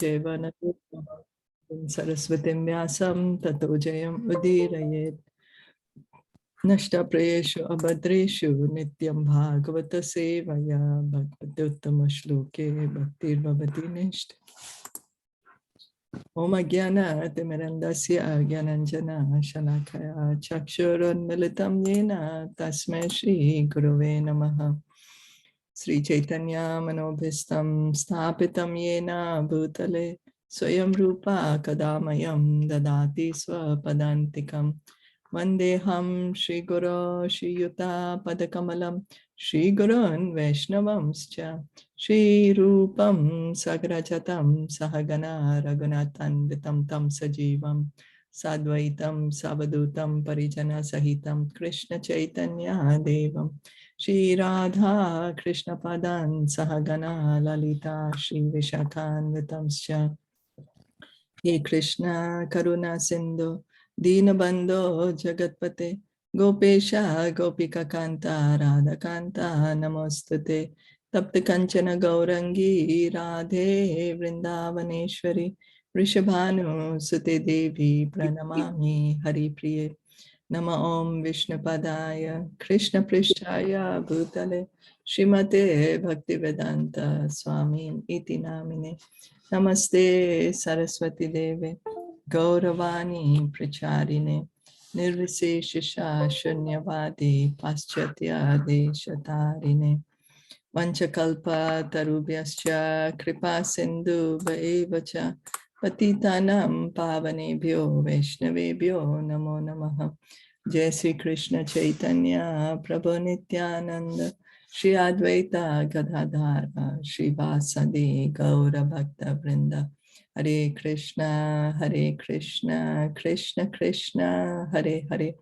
cheva naruttama saraswatim vyasam tato jayam udirayet nashta prayeshu abhadreshu nityam bhagavata sevaya bhagavate uttama shloke bhaktir bhavati nishta. Om Ajnana Timirandasya Gyananjana Shalakaya Chakshuranmilitam Yena Tasmai Shri Gurave Namaha. Sri Chaitanya Manobhistam Sthapitam Yena Bhutale Swayam Rupa Kadamayam Dadati Swapadantikam Vandeham Shri Guru Shri Yuta Padakamalam Shri Gurun Vaishnavamscha Shri Rupam Sagrajatam Sahagana Raghunathan Vitam Tam Sajivam Sadvaitam Savadutam Parijana Sahitam Krishna Chaitanya Devam Shri Radha Krishna Padan Sahagana Lalita Shri Vishakhan Vitamscha Ye Krishna Karuna Sindhu Dinabandho Jagatpate Gopesha Gopika Kanta Radha Kanta Namostute Tapta Kanchana Gaurangi Radhe Vrindavaneshwari Rishabhanu Sute Devi Pranamami Hari Priye Nama Om Vishnupadaya Krishna Prishtaya Bhutale Srimate Bhaktivedanta Swami Iti Namine Namaste Saraswati Deve Gauravani Pracharine Nirvisesha Shunyavadi Paschatya Deshatarine Vanchakalpa Tarubhyascha Kripa Sindhu Vaevacha Patitanam Pavanebhyo Vaishnavebhyo Namo Namaha. Jai Sri Krishna Chaitanya Prabhu Nityananda Shri Advaita Gadadhara Shri Vasadi Gaura Bhakta Vrinda. Hare Krishna Krishna Krishna Hare Hare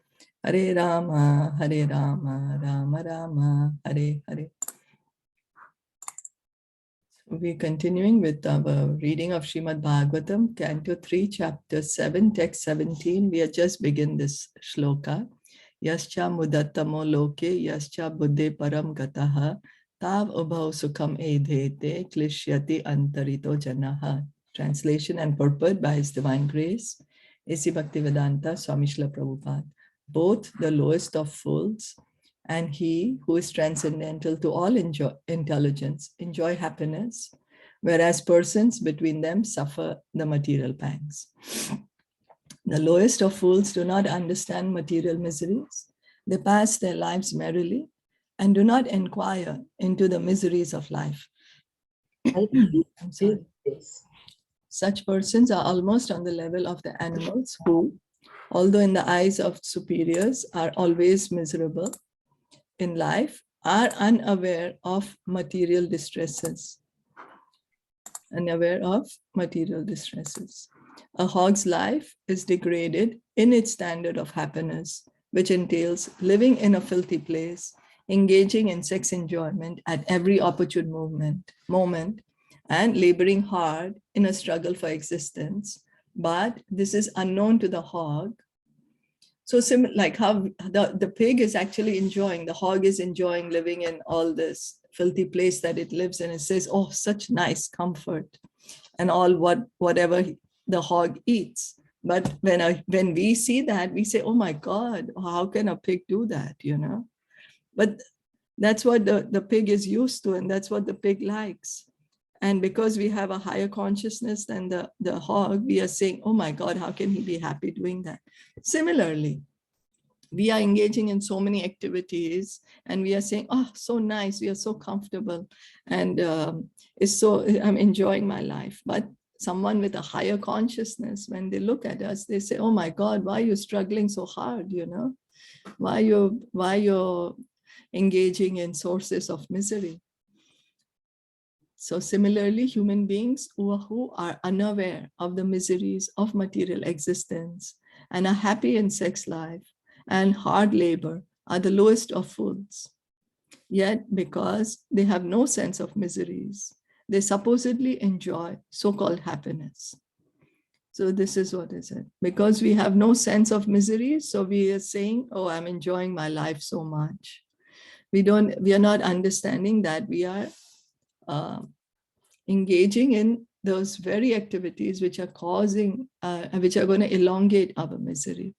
Hare Rama Rama Rama Hare Hare. We're continuing with our reading of Srimad Bhagavatam, Canto 3, Chapter 7, Text 17. We have just begun this shloka. Yascha mudattamo loke, yascha buddhe param gataha, tav ubhau sukham edhete, klishyati antarito janaha. Translation and purport by His Divine Grace, A.C. Bhaktivedanta Swami Srila Prabhupada. Both the lowest of fools and he who is transcendental to all intelligence enjoy happiness, whereas persons between them suffer the material pangs. The lowest of fools do not understand material miseries. They pass their lives merrily and do not inquire into the miseries of life. I'm sorry. Such persons are almost on the level of the animals who, although in the eyes of superiors are always miserable in life, are unaware of material distresses. Unaware of material distresses. A hog's life is degraded in its standard of happiness, which entails living in a filthy place, engaging in sex enjoyment at every opportune moment, and laboring hard in a struggle for existence. But this is unknown to the hog. So like how the pig is actually enjoying, the hog is enjoying living in all this filthy place that it lives in. It says, oh, such nice comfort and all whatever the hog eats. But when we see that, we say, oh my God, how can a pig do that, you know? But that's what the pig is used to, and that's what the pig likes. And because we have a higher consciousness than the hog, we are saying, oh my God, how can he be happy doing that? Similarly, we are engaging in so many activities and we are saying, oh, so nice, we are so comfortable. And I'm enjoying my life. But someone with a higher consciousness, when they look at us, they say, oh my God, why are you struggling so hard, you know? Why you're engaging in sources of misery? So similarly, human beings who are unaware of the miseries of material existence and are happy in sex life and hard labor are the lowest of fools. Yet, because they have no sense of miseries, they supposedly enjoy so-called happiness. So this is what is it. Because we have no sense of misery, so we are saying, oh, I'm enjoying my life so much. We are not understanding that we are engaging in those very activities which are causing, which are going to elongate our misery.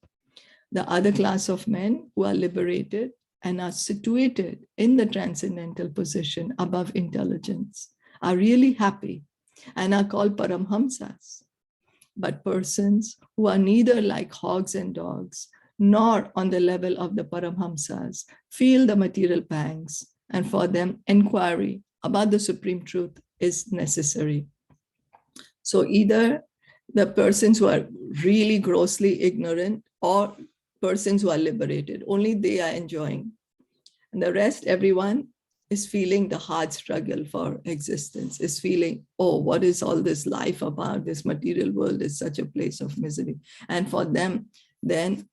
The other class of men who are liberated and are situated in the transcendental position above intelligence are really happy and are called Paramhamsas. But persons who are neither like hogs and dogs, nor on the level of the Paramhamsas, feel the material pangs, and for them, inquiry about the supreme truth is necessary. So either the persons who are really grossly ignorant or persons who are liberated, only they are enjoying. And the rest, everyone is feeling the hard struggle for existence, is feeling, oh, what is all this life about? This material world is such a place of misery. And for them, then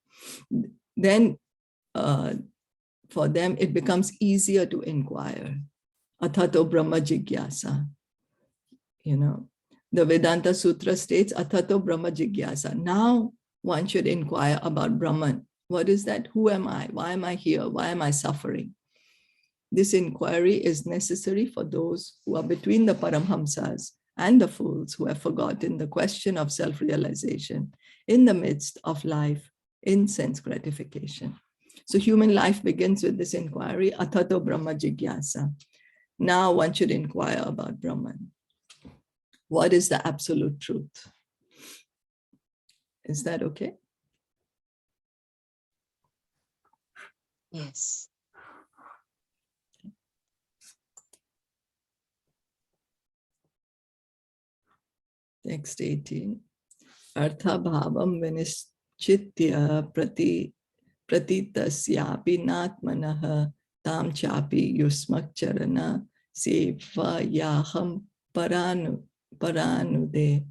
for them, it becomes easier to inquire. Athato Brahma Jigyasa. The Vedanta Sutra states, Athato Brahma Jigyasa. Now one should inquire about Brahman. What is that? Who am I? Why am I here? Why am I suffering? This inquiry is necessary for those who are between the Paramhamsas and the fools who have forgotten the question of self-realization in the midst of life in sense gratification. So human life begins with this inquiry, Athato Brahma Jigyasa. Now one should inquire about Brahman. What is the absolute truth? Is that okay? Yes. Text 18. Artha bhavam vinischitya pratitasyapi natmanaha tam chapi yusmak charana seva yaham paranude.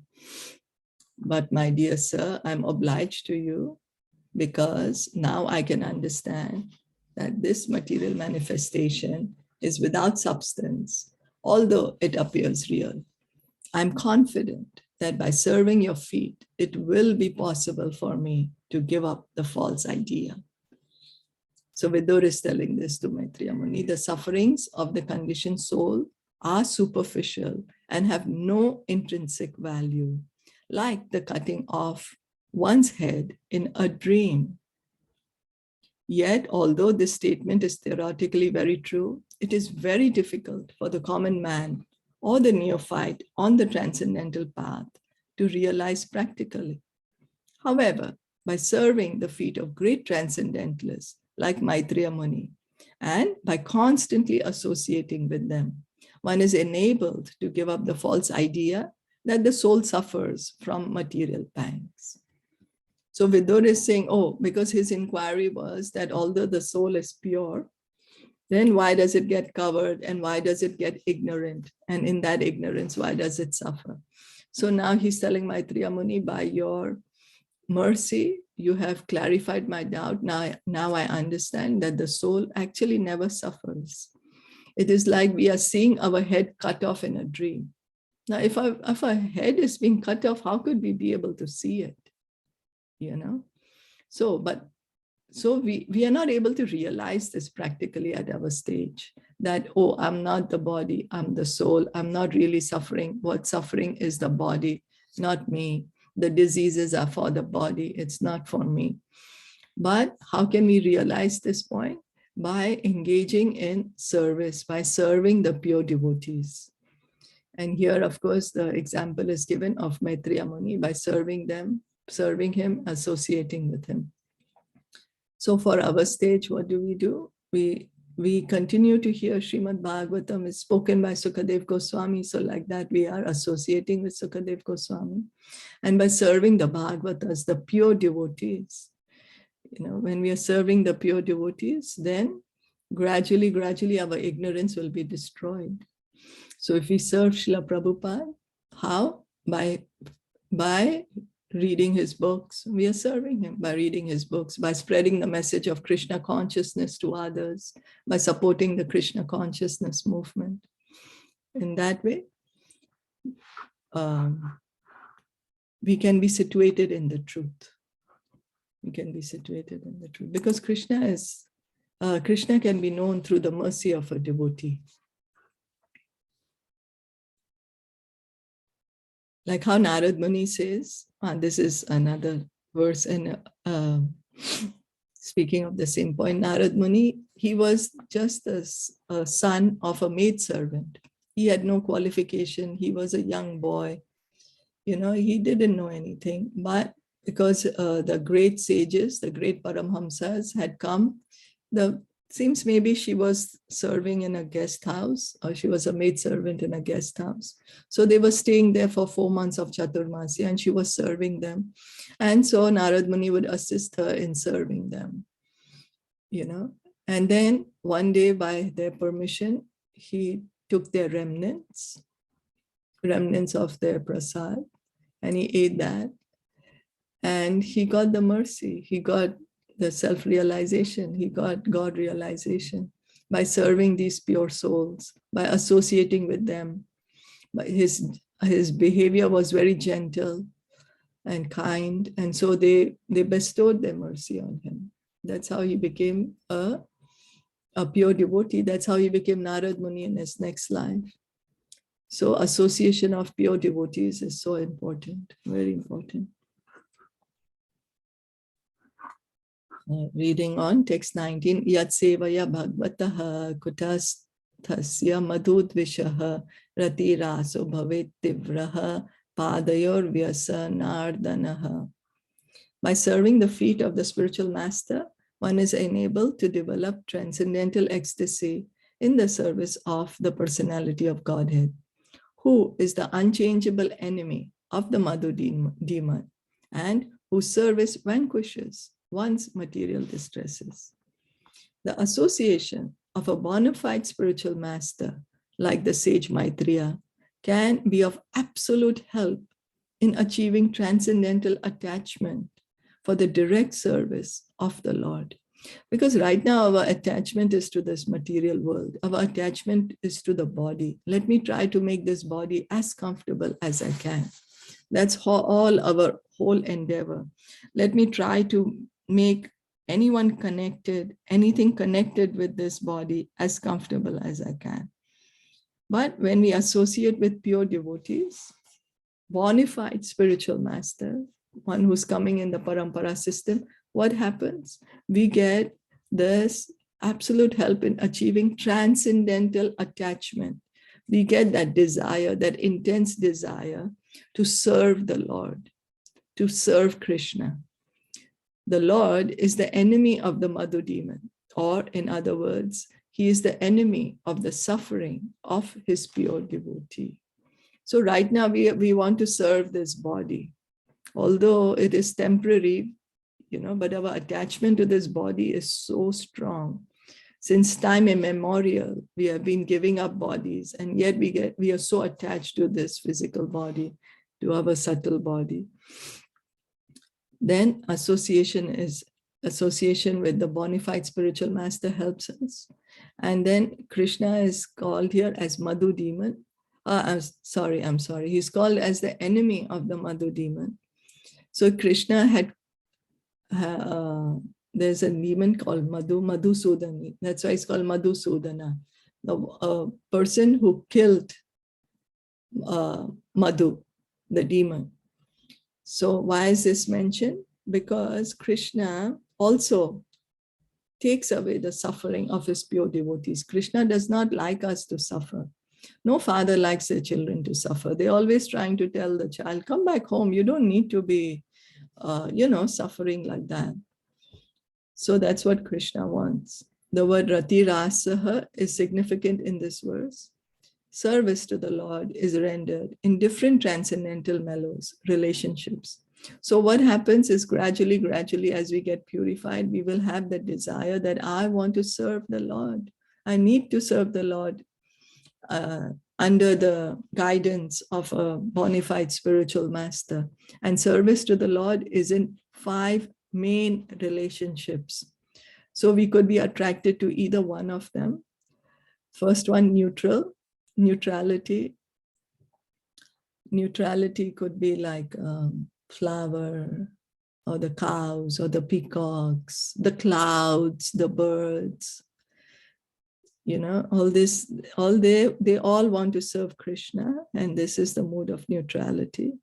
But my dear sir, I'm obliged to you because now I can understand that this material manifestation is without substance, although it appears real. I'm confident that by serving your feet, it will be possible for me to give up the false idea. So Vidur is telling this to Maitreya Muni. The sufferings of the conditioned soul are superficial and have no intrinsic value, like the cutting off one's head in a dream. Yet, although this statement is theoretically very true, it is very difficult for the common man or the neophyte on the transcendental path to realize practically. However, by serving the feet of great transcendentalists like Maitreya Muni, and by constantly associating with them, one is enabled to give up the false idea that the soul suffers from material pangs. So Vidur is saying, oh, because his inquiry was that although the soul is pure, then why does it get covered and why does it get ignorant? And in that ignorance, why does it suffer? So now he's telling Maitreya Muni, by your mercy, you have clarified my doubt. Now I understand that the soul actually never suffers. It is like we are seeing our head cut off in a dream. Now, if our head is being cut off, how could we be able to see it? So we are not able to realize this practically at our stage, that, oh, I'm not the body, I'm the soul, I'm not really suffering. What's suffering is the body, not me. The diseases are for the body, it's not for me. But how can we realize this point? By engaging in service, by serving the pure devotees. And here, of course, the example is given of Maitreya Muni, by serving them, serving him, associating with him. So for our stage, what do? We continue to hear Srimad Bhagavatam is spoken by Sukadev Goswami. So like that, we are associating with Sukadev Goswami. And by serving the Bhagavatas, the pure devotees, when we are serving the pure devotees, then gradually our ignorance will be destroyed. So if we serve Srila Prabhupada, how? By reading his books. We are serving him by reading his books, by spreading the message of Krishna consciousness to others, by supporting the Krishna consciousness movement. In that way, we can be situated in the truth. We can be situated in the truth because Krishna can be known through the mercy of a devotee. Like how Narad Muni says, this is another verse in speaking of the same point, Narad Muni, he was just a son of a maidservant. He had no qualification. He was a young boy. He didn't know anything. But because the great sages, the great Paramhamsas had come, seems maybe she was serving in a guest house, or she was a maidservant in a guest house. So they were staying there for 4 months of Chaturmasi, and she was serving them. And so Narad Muni would assist her in serving them, And then one day, by their permission, he took their remnants of their prasad, and he ate that. And he got the mercy. He got the self-realization. He got God realization by serving these pure souls, by associating with them. But his behavior was very gentle and kind. And so they bestowed their mercy on him. That's how he became a pure devotee. That's how he became Narad Muni in his next life. So association of pure devotees is so important, very important. Reading on, text 19, Yat Sevaya Bhagavataha Kutasthasya Madhudvishaha Ratiraso Bhavet Tivraha Padayor Vyasanardanaha. By serving the feet of the spiritual master, one is enabled to develop transcendental ecstasy in the service of the personality of Godhead, who is the unchangeable enemy of the Madhu demon, and whose service vanquishes one's material distresses. The association of a bona fide spiritual master, like the sage Maitreya, can be of absolute help in achieving transcendental attachment for the direct service of the Lord. Because right now our attachment is to this material world. Our attachment is to the body. Let me try to make this body as comfortable as I can. That's all our whole endeavor. Let me try to make anything connected with this body as comfortable as I can. But when we associate with pure devotees, bona fide spiritual master, one who's coming in the parampara system, what happens? We get this absolute help in achieving transcendental attachment. We get that desire, that intense desire to serve the Lord, to serve Krishna. The Lord is the enemy of the Madhu demon, or in other words, he is the enemy of the suffering of his pure devotee. So right now we want to serve this body, although it is temporary, but our attachment to this body is so strong. Since time immemorial, we have been giving up bodies, and yet we are so attached to this physical body, to our subtle body. Then association with the bona fide spiritual master helps us. And then Krishna is called here as Madhu demon. I'm sorry. He's called as the enemy of the Madhu demon. So Krishna had, there's a demon called Madhusudana. That's why it's called Madhusudana. A person who killed Madhu, the demon. So why is this mentioned? Because Krishna also takes away the suffering of his pure devotees. Krishna does not like us to suffer. No father likes their children to suffer. They're always trying to tell the child, come back home. You don't need to be, suffering like that. So that's what Krishna wants. The word Rati Rasaha is significant in this verse. Service to the Lord is rendered in different transcendental mellows, relationships. So what happens is gradually, as we get purified, we will have the desire that I want to serve the Lord. I need to serve the Lord under the guidance of a bona fide spiritual master. And service to the Lord is in 5 main relationships. So we could be attracted to either one of them. First one, neutrality. Neutrality could be like flower, or the cows, or the peacocks, the clouds, the birds. You know, all this, they all want to serve Krishna, and this is the mood of neutrality.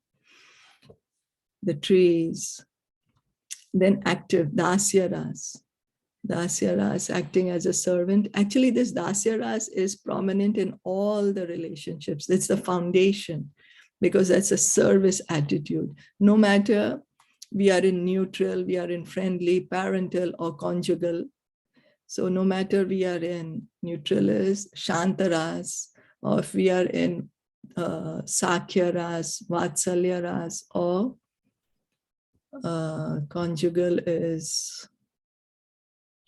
The trees, then active dasya ras. Dasya ras, acting as a servant. Actually, this dasya ras is prominent in all the relationships. It's the foundation, because that's a service attitude. No matter we are in neutral, we are in friendly, parental, or conjugal. So no matter we are in neutral is Shantaras, or if we are in Sakhya ras, Vatsalya ras, or conjugal is,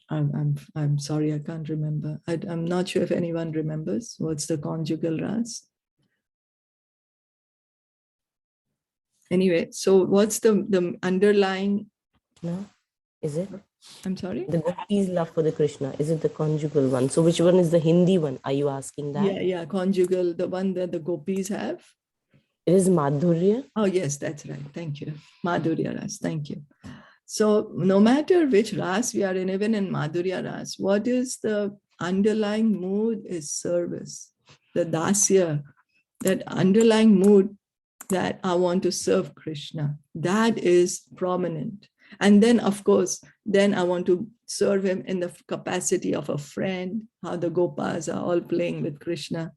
I'm sorry, I can't remember. I'm not sure if anyone remembers what's the conjugal ras. Anyway, so what's the underlying? No, is it? I'm sorry? The gopis' love for the Krishna. Is it the conjugal one? So which one is the Hindi one? Are you asking that? Yeah, conjugal, the one that the gopis have. It is Madhurya. Oh, yes, that's right. Thank you. Madhurya ras. Thank you. So no matter which ras we are in, even in Madhurya ras, what is the underlying mood is service. The dasya, that underlying mood that I want to serve Krishna, that is prominent. And then, of course, then I want to serve him in the capacity of a friend, how the Gopas are all playing with Krishna.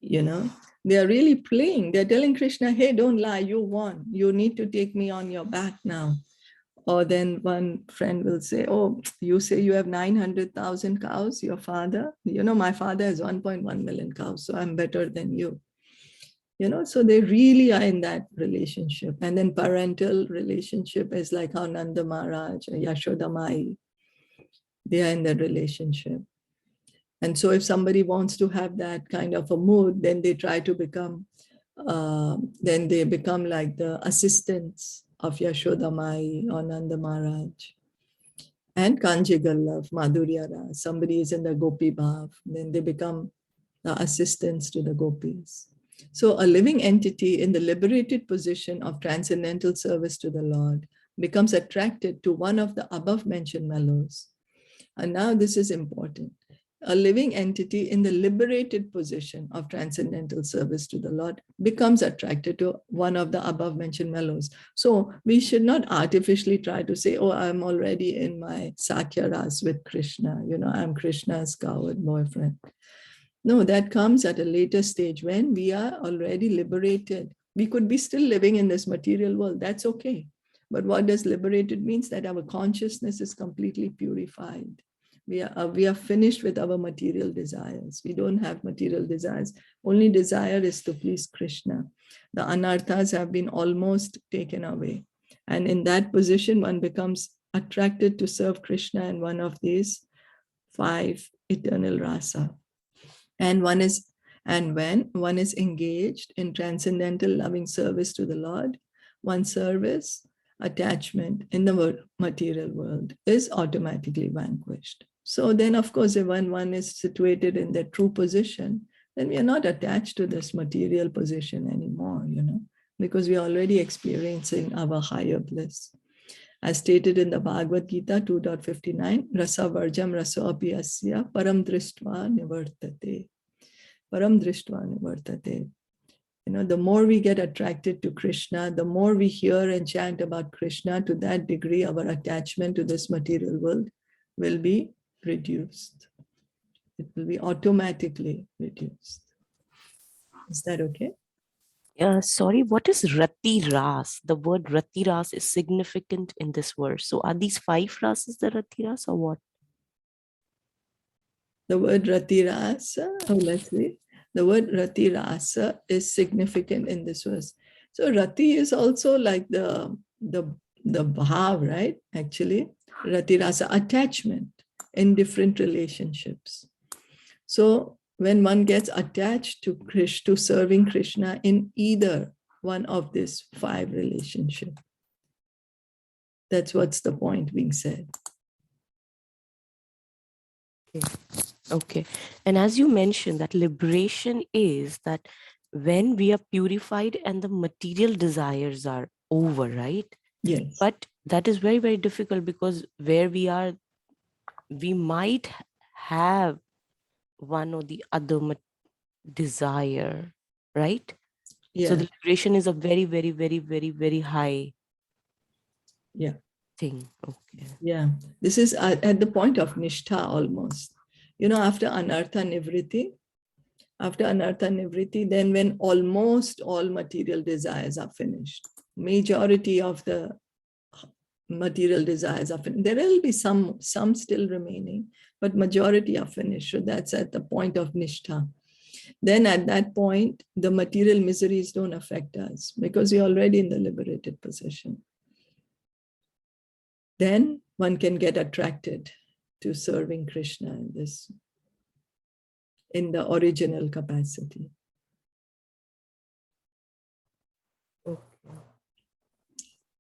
You know, they are really playing. They're telling Krishna, hey, don't lie, you won. You need to take me on your back now. Or then one friend will say, oh, you say you have 900,000 cows, your father? You know, my father has 1.1 million cows, so I'm better than you. You know, so they really are in that relationship. And then parental relationship is like how Nanda Maharaj, Yashoda Mai, they are in that relationship. And so if somebody wants to have that kind of a mood, then they try to become, then they become like the assistants of Yashoda Mai or Nanda Maharaj. And conjugal love, Madhurya ras. Somebody is in the Gopi Bhav, then they become the assistants to the gopis. So a living entity in the liberated position of transcendental service to the Lord becomes attracted to one of the above mentioned mellows. And now this is important. A living entity in the liberated position of transcendental service to the Lord becomes attracted to one of the above mentioned mellows. So we should not artificially try to say, oh, I'm already in my Sakhya ras with Krishna. You know, I'm Krishna's coward boyfriend. No, that comes at a later stage when we are already liberated. We could be still living in this material world. That's okay. But what does liberated means? That our consciousness is completely purified. We are finished with our material desires. We don't have material desires. Only desire is to please Krishna. The anarthas have been almost taken away. And in that position, one becomes attracted to serve Krishna in one of these 5 eternal rasa. And when one is engaged in transcendental loving service to the Lord, one's service, attachment in the material world is automatically vanquished. So then, of course, if one is situated in their true position, then we are not attached to this material position anymore, you know, because we are already experiencing our higher bliss. As stated in the Bhagavad Gita 2.59, Rasa Varjam Raso Apiyasya Param Drishtva Nivartate. Param Drishtva Nivartate. You know, the more we get attracted to Krishna, the more we hear and chant about Krishna, to that degree our attachment to this material world will be reduced. It will be automatically reduced. Is that okay? Sorry, what is Rati Ras? The word Rati Ras is significant in this verse. So are these 5 rases the Rati Ras or what? The word Rati Rasa, let's see. The word Rati Rasa is significant in this verse. So Rati is also like the bhav, right? Actually, Rati Rasa, attachment in different relationships. So when one gets attached to Krishna, to serving Krishna in either one of these 5 relationships, that's what's the point being said. Okay. And as you mentioned, that liberation is that when we are purified and the material desires are over, right? Yes. But that is very, very difficult, because where we are, we might have one or the other desire, right? Yeah. So the liberation is a very, very, very, very, very high thing. Okay. Yeah. This is at the point of nishtha almost. You know, after anartha nivriti, then when almost all material desires are finished, majority of the material desires are finished. There will be some still remaining, but majority are finished. So that's at the point of nishtha. Then at that point, the material miseries don't affect us because we're already in the liberated position. Then one can get attracted to serving Krishna in the original capacity. Okay.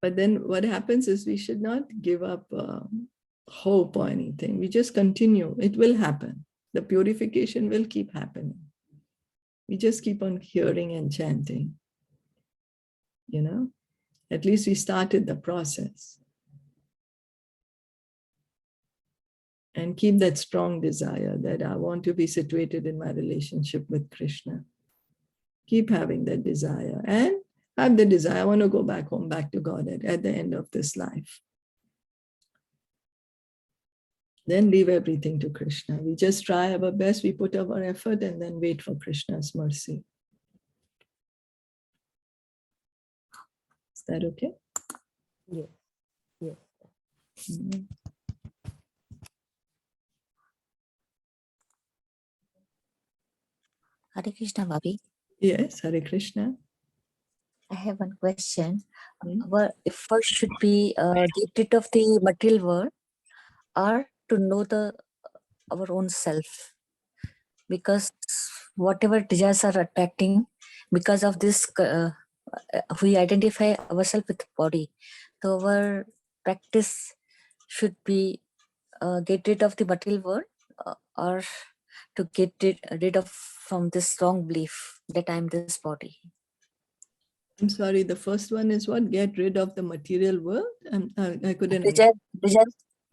But then what happens is we should not give up hope or anything. We just continue. It will happen. The purification will keep happening. We just keep on hearing and chanting. You know, at least we started the process. And keep that strong desire that I want to be situated in my relationship with Krishna. Keep having that desire and have the desire, I want to go back home, back to God at the end of this life. Then leave everything to Krishna. We just try our best, we put our effort and then wait for Krishna's mercy. Is that okay? Yes. Yes. Mm-hmm. Hare Krishna, Bobby. Yes, Hare Krishna. I have one question. If first should be get rid of the material world or to know our own self? Because whatever desires are attracting, because of this, we identify ourselves with body. So our practice should be get rid of the material world or to get rid of from this strong belief that I am this body. I'm sorry, the first one is what? Get rid of the material world? I couldn't.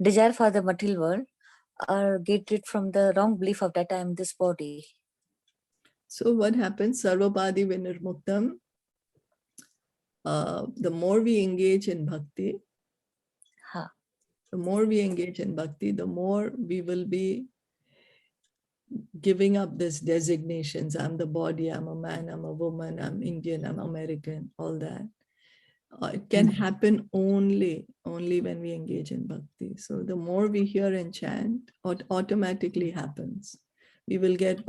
Desire for the material world or get rid from the wrong belief of that I am this body. So what happens? Sarvapadi Vinirmuktam. The more we engage in bhakti, the more we will be giving up these designations. I'm the body, I'm a man, I'm a woman, I'm Indian, I'm American, all that. It can happen only when we engage in bhakti. So the more we hear and chant, it automatically happens. We will get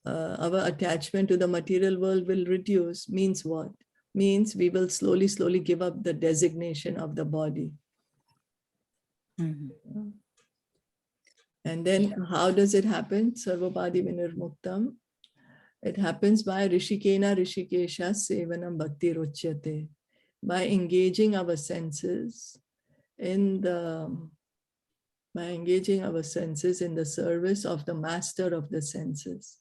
our attachment to the material world will reduce. Means what? Means we will slowly give up the designation of the body. And then how does it happen? Sarvapadi Vinirmuktam. It happens by Rishikena Rishikesha Sevanam Bhakti Rochyate. By engaging our senses in the service of the master of the senses.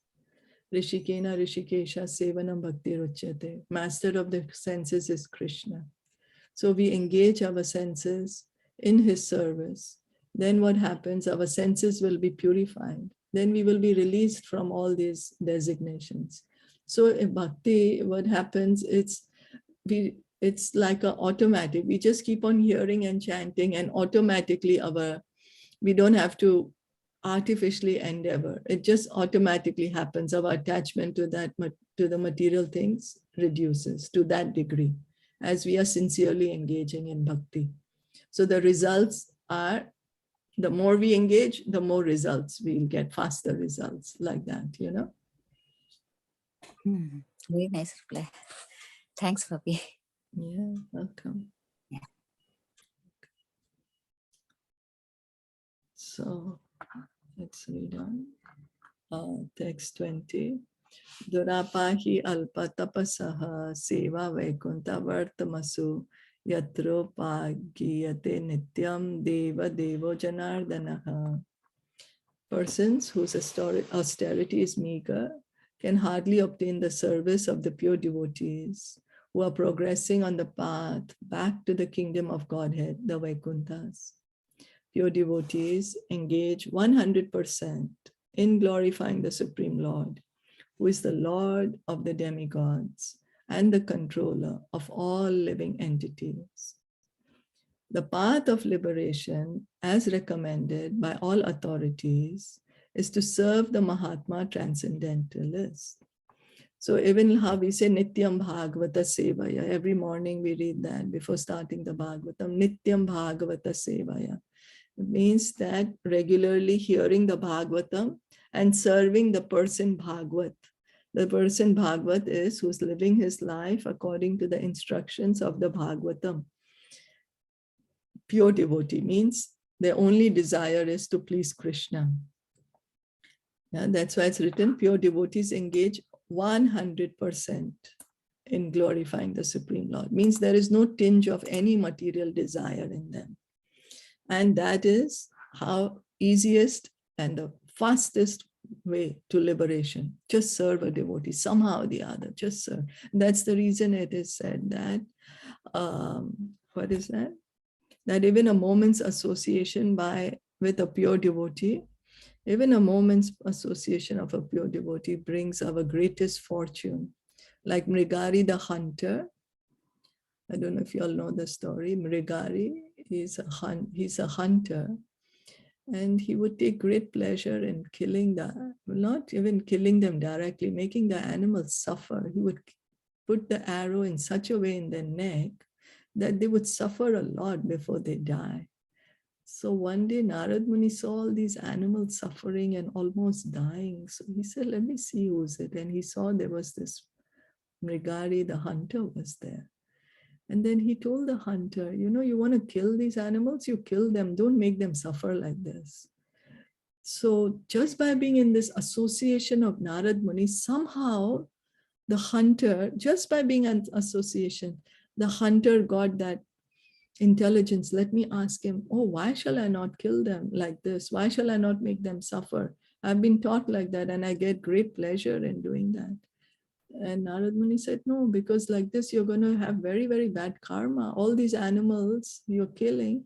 Rishikena Rishikesha Sevanam Bhakti Rochyate. Master of the senses is Krishna. So we engage our senses in his service. Then what happens? Our senses will be purified. Then we will be released from all these designations. So in bhakti, what happens? It's like an automatic. We just keep on hearing and chanting, and automatically we don't have to artificially endeavor. It just automatically happens. Our attachment to the material things reduces to that degree as we are sincerely engaging in bhakti. So the results are, the more we engage, the more results we'll get, faster results like that, you know. Very nice reply. Thanks, Bobby. Yeah, welcome. Yeah. So let's read on. Text 20. Durapahi alpa tapasaha seva vaikunta vartamasu yatro pagiyate nityam deva devo janardanaha. Persons whose austerity is meager can hardly obtain the service of the pure devotees who are progressing on the path back to the kingdom of Godhead, the Vaikunthas. Pure devotees engage 100% in glorifying the Supreme Lord, who is the Lord of the demigods and the controller of all living entities. The path of liberation, as recommended by all authorities, is to serve the Mahatma Transcendentalist. So even how we say Nityam Bhagavata Sevaya, every morning we read that before starting the Bhagavatam, Nityam Bhagavata Sevaya. It means that regularly hearing the Bhagavatam and serving the person Bhagavat. The person Bhagavat is who's living his life according to the instructions of the Bhagavatam. Pure devotee means their only desire is to please Krishna. Yeah, that's why it's written, pure devotees engage 100% in glorifying the Supreme Lord. Means there is no tinge of any material desire in them. And that is how easiest and the fastest way to liberation. Just serve a devotee, somehow or the other, just serve. That's the reason it is said that, what is that? That even a moment's association with a pure devotee, even a moment's association of a pure devotee brings our greatest fortune. Like Mrigari the hunter, I don't know if you all know the story. Mrigari he's a hunter, and he would take great pleasure in killing not even killing them directly, making the animals suffer. He would put the arrow in such a way in their neck that they would suffer a lot before they die. So one day Narad Muni saw all these animals suffering and almost dying. So he said, let me see who's it. And he saw there was this Mrigari, the hunter, was there. And then he told the hunter, you know, you want to kill these animals, you kill them, don't make them suffer like this. So just by being in this association of Narad Muni, somehow the hunter, just by being an association, the hunter got that intelligence. Let me ask him, oh, why shall I not kill them like this? Why shall I not make them suffer? I've been taught like that and I get great pleasure in doing that. And Narad Muni said, no, because like this, you're going to have very, very bad karma. All these animals you're killing,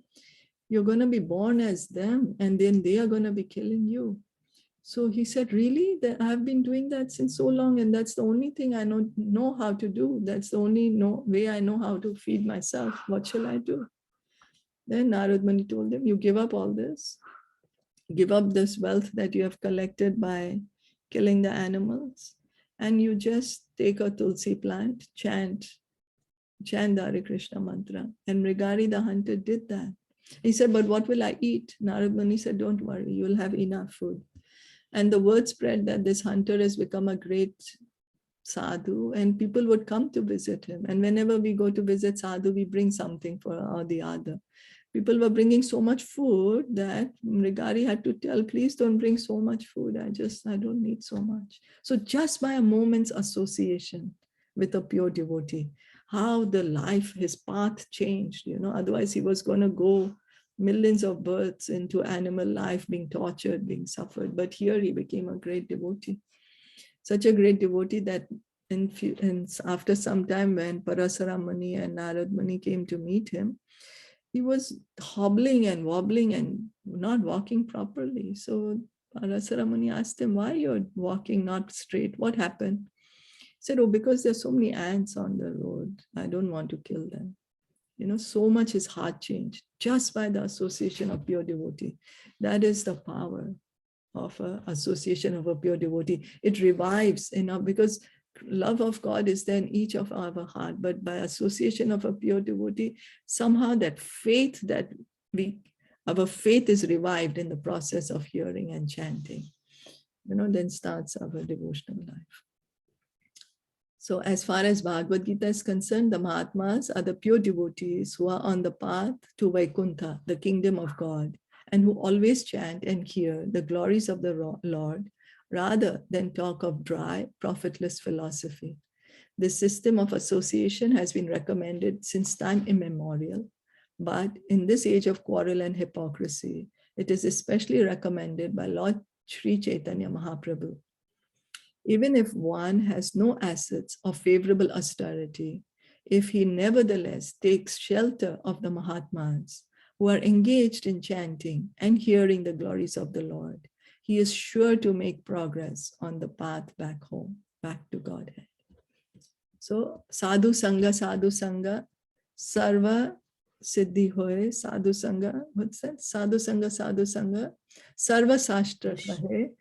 you're going to be born as them, and then they are going to be killing you. So he said, really? I've been doing that since so long, and that's the only thing I know how to do. That's the only way I know how to feed myself. What shall I do? Then Narad Muni told him, you give up all this. Give up this wealth that you have collected by killing the animals, and you just take a tulsi plant, chant the Hare Krishna mantra. And Mrigari the hunter did that. He said, but what will I eat? Narad Muni said, don't worry, you'll have enough food. And the word spread that this hunter has become a great sadhu, and people would come to visit him. And whenever we go to visit sadhu, we bring something for or the other. People were bringing so much food that Mrigari had to tell, please don't bring so much food. I don't need so much. So just by a moment's association with a pure devotee, how his path changed, otherwise he was going to go millions of births into animal life, being tortured, being suffered. But here he became a great devotee. Such a great devotee that after some time when Parasara Muni and Narad Muni came to meet him, he was hobbling and wobbling and not walking properly. So Parasara Muni asked him, why you're walking not straight? What happened? He said, oh, because there's so many ants on the road. I don't want to kill them. So much his heart changed just by the association of pure devotee. That is the power of an association of a pure devotee. It revives, because love of God is there in each of our heart, but by association of a pure devotee, somehow that faith our faith is revived in the process of hearing and chanting. Then starts our devotional life. So as far as Bhagavad Gita is concerned, the Mahatmas are the pure devotees who are on the path to Vaikuntha, the kingdom of God, and who always chant and hear the glories of the Lord, rather than talk of dry, profitless philosophy. This system of association has been recommended since time immemorial, but in this age of quarrel and hypocrisy, it is especially recommended by Lord Sri Chaitanya Mahaprabhu. Even if one has no assets of favorable austerity, if he nevertheless takes shelter of the Mahatmas who are engaged in chanting and hearing the glories of the Lord, he is sure to make progress on the path back home, back to Godhead. So sadhu sangha, sarva siddhi hoye, sadhu sangha, what's that? Sadhu sangha, sarva shastra kahe.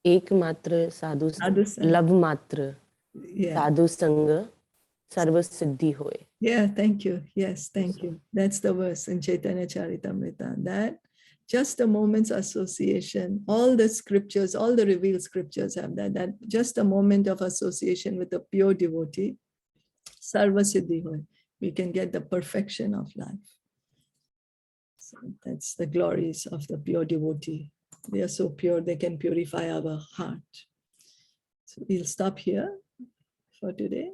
Ekmatra sadhu Sadhu sangha. love matra Yeah. sadhu sangha sarva siddhi hoye. Yeah, thank you. Yes, thank you. That's the verse in Chaitanya Charitamrita, that just a moment's association, all the scriptures, all the revealed scriptures have that just a moment of association with a pure devotee, sarva siddhi hoy, we can get the perfection of life. So that's the glories of the pure devotee. They are so pure, they can purify our heart. So we'll stop here for today.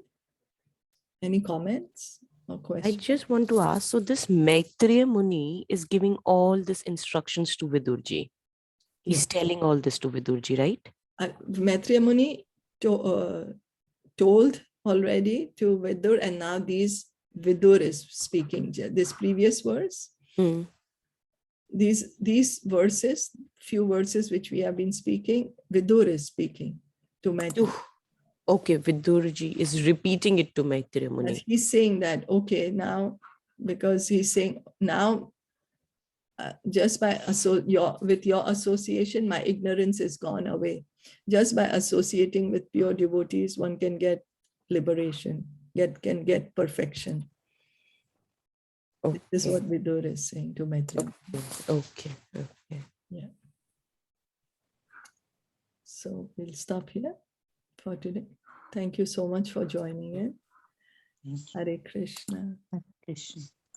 Any comments or I questions? just want to ask, so this Maitreya Muni is giving all these instructions to Vidurji. He's telling all this to Vidurji, right? Maitreya Muni told already to Vidur, and now Vidur is speaking. This previous verse, Hmm. these verses, few verses which we have been speaking, Vidur is speaking to Maitreya. Okay, Vidurji is repeating it to Maitreya Muni. Yes, he's saying that, okay, now, because he's saying now, just by with your association, my ignorance is gone away. Just by associating with pure devotees, one can get liberation, can get perfection. Okay. This is what Vidur is saying to Maitreya. Okay. Yeah. So we'll stop here for today. Thank you so much for joining in. Hare Krishna. Krishna.